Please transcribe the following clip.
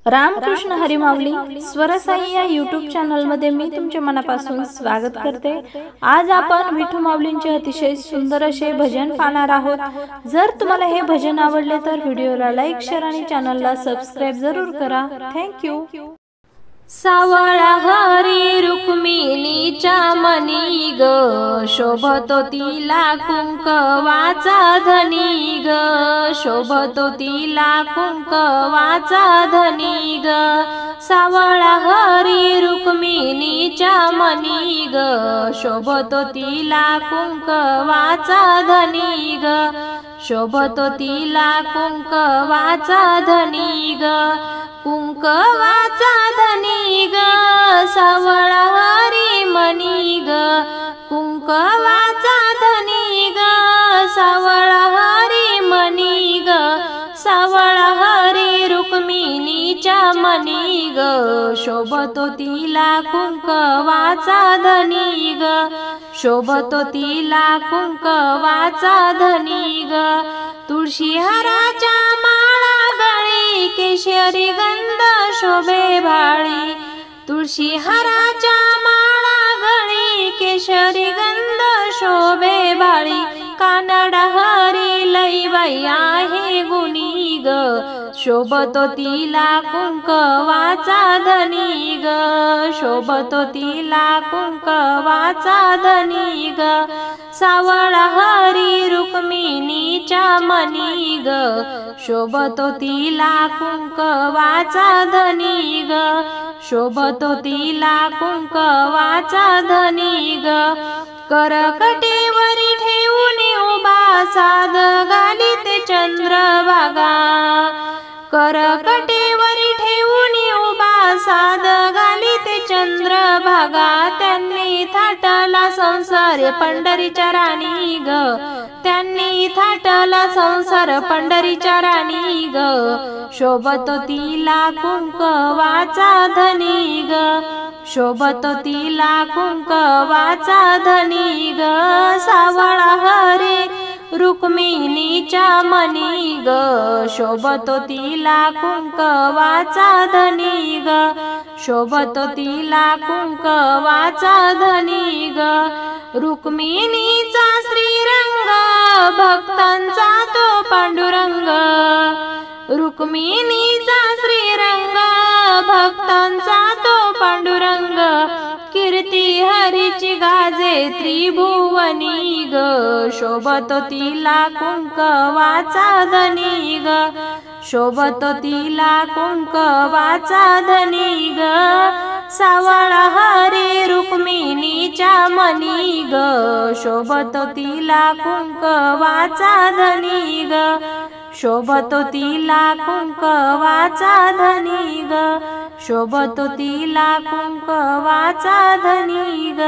रामकृष्ण हरी माऊली स्वरसाई या YouTube channel मध्ये मी तुमच्या मनापासून स्वागत करते। आज आपण विठू माऊलींचे अतिशय सुंदर असे भजन पाहणार आहोत। जर तुम्हाला हे भजन आवडले तर व्हिडिओला लाईक शेअर आणि चॅनलला सबस्क्राइब जरूर करा। Thank you. सावळा हरी रुक्मिणीच्या मनी ग, शोभतो तिला कुंकवाचा धनी ग, शोभतो तिला कुंकवाचा धनी ग। सावळा हरी रुक्मिणीच्या मनी ग, शोभतो तिला कुंकवाचा धनी ग, शोभतो तिला कुंकवाचा धनी ग, कुंकवाचा धनी ग। सावळा हरी मनी ग, कुंकवाचा धनी ग, सावळा हरी मनी ग, सावळा हरी रुक्मिणीच्या मनी ग, शोभतो तिला कुंकवाचा धनी ग, शोभतो तिला कुंकवाचा धनी ग। तुळशी हाराच्या माळा गळी, केशरी गंध शोभे भाळी, तुळशी हाराच्या माळा गळी, केशरी गंध शोभे भाळी। कानडा हरी लई बाई आहे गुणी ग, शोभतो तिला कुंकवाचा धनी ग, शोभतो तिला कुंकवाचा धनी ग। सावळा हरी रुक्मिणीच्या मनी ग, शोभतो तिला कुंकवाचा धनी ग, शोभतो तिला कुंकवाचा धनी ग। करकटेवरी ठेवून उभा साद घालीते चंद्रभागा, करकटेवरी ठेवून उभा साद घालीते चंद्रभागा। त्यांनी थाटला संसार पंढरीच्या राणी ग, त्यांनी थाटला संसार पंढरीच्या राणी ग, शोभतो तिला कुंकवाचा धनी ग, शोभतो तिला कुंकवाचा धनी ग। सावळा हरी रुक्मिणीच्या मनी ग, शोभतो तिला कुंकवाचा धनी ग, शोभतो तिला कुंकवाचा धनी ग। रुक्मिणीचा श्रीरंग भक्तांचा तो पांडुरंग, रुक्मिणीचा श्रीरंग भक्तांचा तो पांडुरंग। कीर्ती हरीची गाजे त्रिभुवनी ग, शोभतो तिला कुंकवाचा धनी ग, शोभतो तिला कुंकवाचा धनी ग। सावळा हरी रुक्मिणीच्या मनी ग, शोभतो तिला कुंकवाचा धनी ग, शोभतो तिला कुंकवाचा धनी ग, शोभतो तिला कुंकवाचा धनी ग।